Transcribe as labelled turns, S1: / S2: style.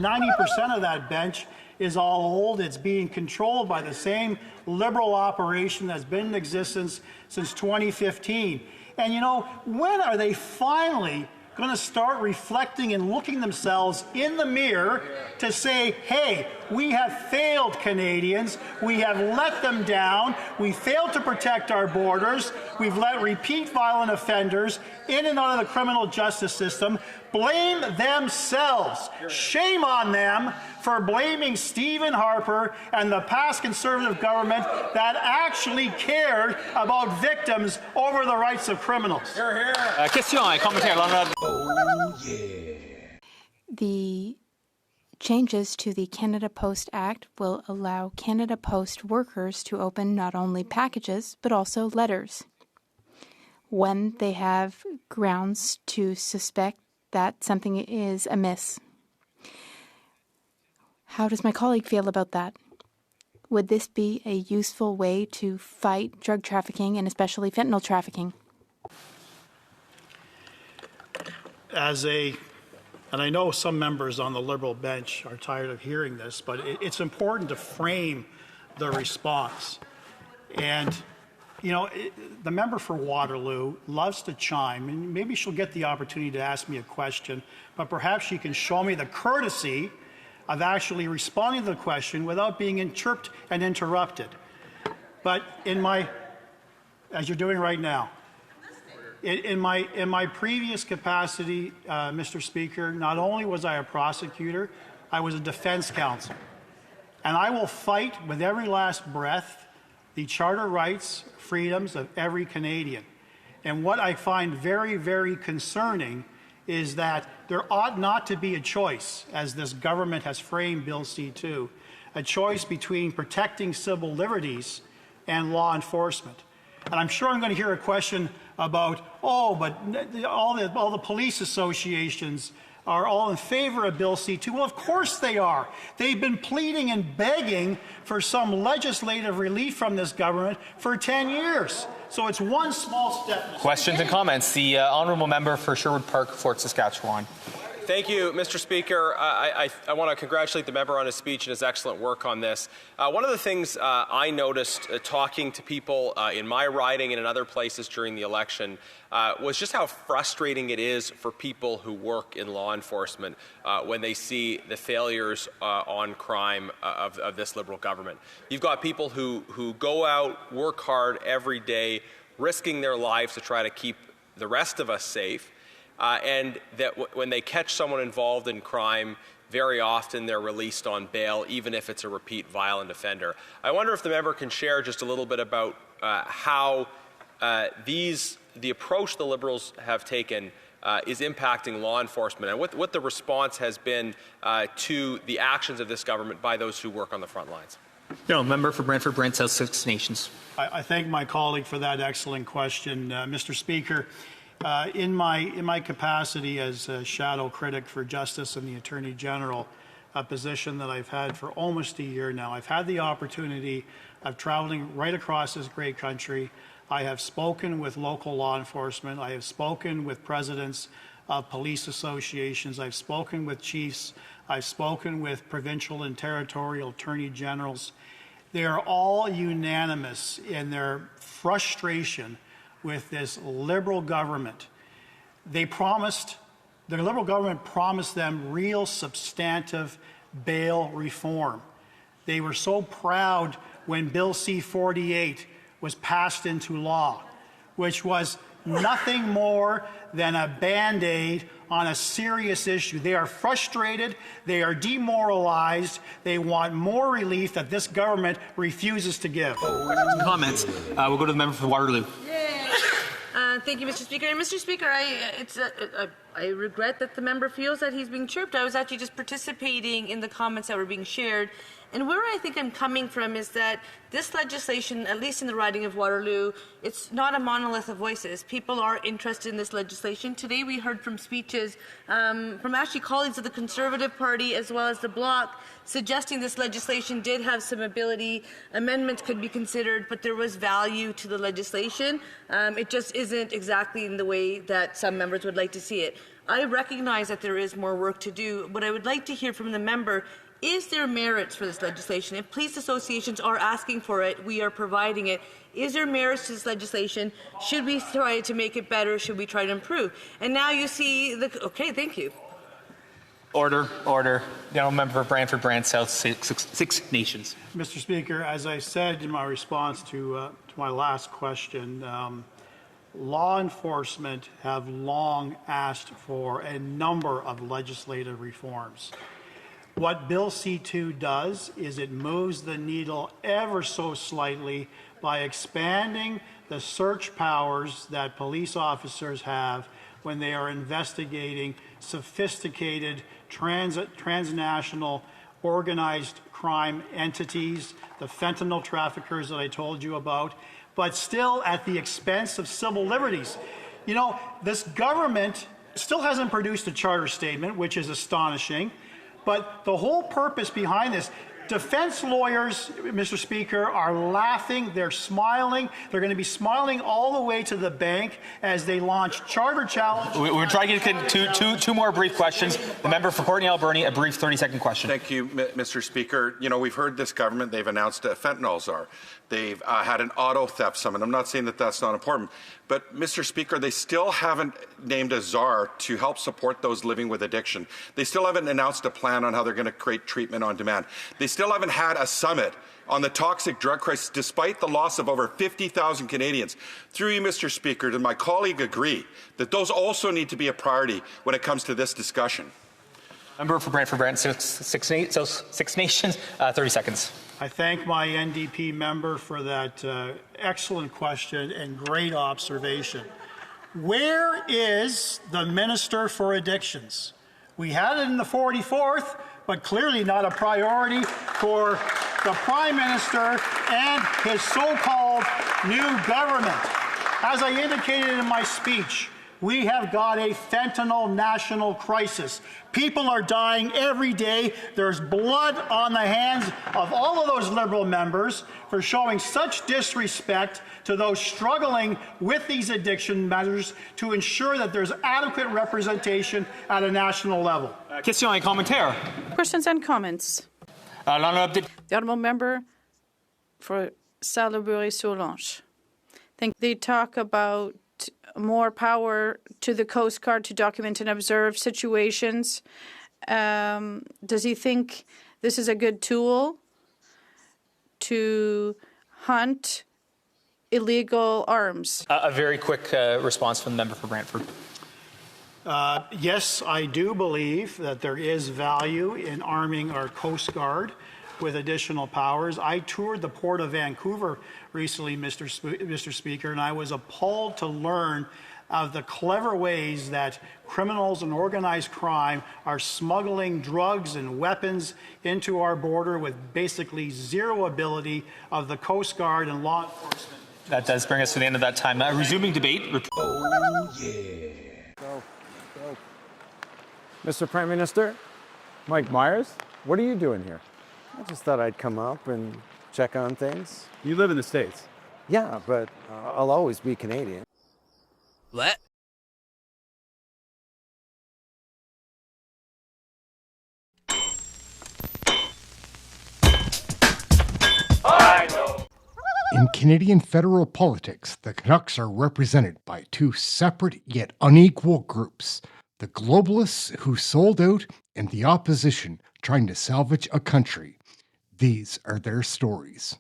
S1: 90% of that bench is all old. It's being controlled by the same Liberal operation that's been in existence since 2015. And you know, when are they finally going to start reflecting and looking themselves in the mirror to say, hey, we have failed Canadians, we have let them down, we failed to protect our borders, we've let repeat violent offenders in and out of the criminal justice system blame themselves. Shame on them for blaming Stephen Harper and the past Conservative government that actually cared about victims over the rights of criminals.
S2: Question et commentaire.
S3: Oh, yeah.
S4: The changes to the Canada Post Act will allow Canada Post workers to open not only packages but also letters when they have grounds to suspect that something is amiss. How does my colleague feel about that? Would this be a useful way to fight drug trafficking and especially fentanyl trafficking?
S1: And I know some members on the Liberal bench are tired of hearing this, but it's important to frame the response. And, you know, the member for Waterloo loves to chime, and maybe she'll get the opportunity to ask me a question, but perhaps she can show me the courtesy of actually responding to the question without being chirped and interrupted. But as you're doing right now, in my previous capacity, Mr. Speaker, not only was I a prosecutor, I was a defense counsel. And I will fight with every last breath the charter rights, freedoms of every Canadian. And what I find very, very concerning is that there ought not to be a choice, as this government has framed Bill C-2, a choice between protecting civil liberties and law enforcement. And I'm sure I'm going to hear a question about, oh, but all the police associations are all in favor of Bill C-2. Well, of course they are. They've been pleading and begging for some legislative relief from this government for 10 years. So it's one small step.
S2: Questions and comments. The honourable member for Sherwood Park, Fort Saskatchewan.
S5: Thank you, Mr. Speaker. I want to congratulate the member on his speech and his excellent work on this. One of the things I noticed talking to people in my riding and in other places during the election was just how frustrating it is for people who work in law enforcement when they see the failures on crime of this Liberal government. You've got people who go out, work hard every day, risking their lives to try to keep the rest of us safe. And that when they catch someone involved in crime, very often they're released on bail, even if it's a repeat violent offender. I wonder if the member can share just a little bit about how the approach the Liberals have taken is impacting law enforcement and what the response has been to the actions of this government by those who work on the front lines.
S2: No, member for Brantford, Brent South Six Nations.
S1: I thank my colleague for that excellent question, Mr. Speaker. In my capacity as a shadow critic for Justice and the Attorney General, a position that I've had for almost a year now, I've had the opportunity of traveling right across this great country. I have spoken with local law enforcement. I have spoken with presidents of police associations. I've spoken with chiefs. I've spoken with provincial and territorial attorney generals. They are all unanimous in their frustration with this Liberal government. The Liberal government promised them real substantive bail reform. They were so proud when Bill C-48 was passed into law, which was nothing more than a Band-Aid on a serious issue. They are frustrated, they are demoralized, they want more relief that this government refuses to give.
S2: Questions and comments. We'll go to the member for Waterloo.
S6: Thank you, Mr. Speaker. And Mr. Speaker, I regret that the member feels that he's being chirped. I was actually just participating in the comments that were being shared. And where I think I'm coming from is that this legislation, at least in the riding of Waterloo, it's not a monolith of voices. People are interested in this legislation. Today we heard from speeches from actually colleagues of the Conservative Party as well as the Bloc suggesting this legislation did have some ability, amendments could be considered, but there was value to the legislation. It just isn't exactly in the way that some members would like to see it. I recognize that there is more work to do, but I would like to hear from the member, is there merits for this legislation? If police associations are asking for it, we are providing it. Is there merits to this legislation? Should we try to make it better? Should we try to improve? And now you see the... Okay, thank you.
S2: Order. The honourable member for Brantford, Brant South, Six Nations.
S1: Mr. Speaker, as I said in my response to my last question, law enforcement have long asked for a number of legislative reforms. What Bill C-2 does is it moves the needle ever so slightly by expanding the search powers that police officers have when they are investigating sophisticated transnational organized crime entities, the fentanyl traffickers that I told you about, but still at the expense of civil liberties. You know, this government still hasn't produced a charter statement, which is astonishing, but the whole purpose behind this, defense lawyers, Mr. Speaker, are laughing, they're smiling, they're going to be smiling all the way to the bank as they launch charter challenge.
S2: We're trying to get two more brief questions. The member for Courtney Alberni, a brief 30-second question.
S7: Thank you, Mr. Speaker. You know, we've heard this government, they've announced a fentanyl czar. They've had an auto theft summit. I'm not saying that that's not important, but Mr. Speaker, they still haven't named a czar to help support those living with addiction. They still haven't announced a plan on how they're going to create treatment on demand. They still haven't had a summit on the toxic drug crisis, despite the loss of over 50,000 Canadians. Through you, Mr. Speaker, did my colleague agree that those also need to be a priority when it comes to this discussion?
S2: Member for Brantford, Brant, Six Nations, 30 seconds.
S1: I thank my NDP member for that excellent question and great observation. Where is the Minister for Addictions? We had it in the 44th, but clearly not a priority for the Prime Minister and his so-called new government. As I indicated in my speech, we have got a fentanyl national crisis. People are dying every day. There's blood on the hands of all of those Liberal members for showing such disrespect to those struggling with these addiction measures to ensure that there's adequate representation at a national level.
S2: Question et commentaire.
S8: Questions and comments. The honourable member for Salaberry-Soulanges. They talk about more power to the Coast Guard to document and observe situations. Does he think this is a good tool to hunt illegal arms?
S2: A very quick response from the member for Brantford.
S1: Yes, I do believe that there is value in arming our Coast Guard with additional powers. I toured the Port of Vancouver recently, Mr. Speaker, and I was appalled to learn of the clever ways that criminals and organized crime are smuggling drugs and weapons into our border with basically zero ability of the Coast Guard and law enforcement.
S2: That does bring us to the end of that time. Resuming debate.
S3: Oh, yeah.
S9: Go. Mr. Prime Minister, Mike Myers, what are you doing here?
S10: I just thought I'd come up and check on things.
S9: You live in the States.
S10: Yeah, but I'll always be Canadian.
S3: What?
S11: In Canadian federal politics, the Canucks are represented by two separate yet unequal groups, the globalists who sold out and the opposition trying to salvage a country. These are their stories.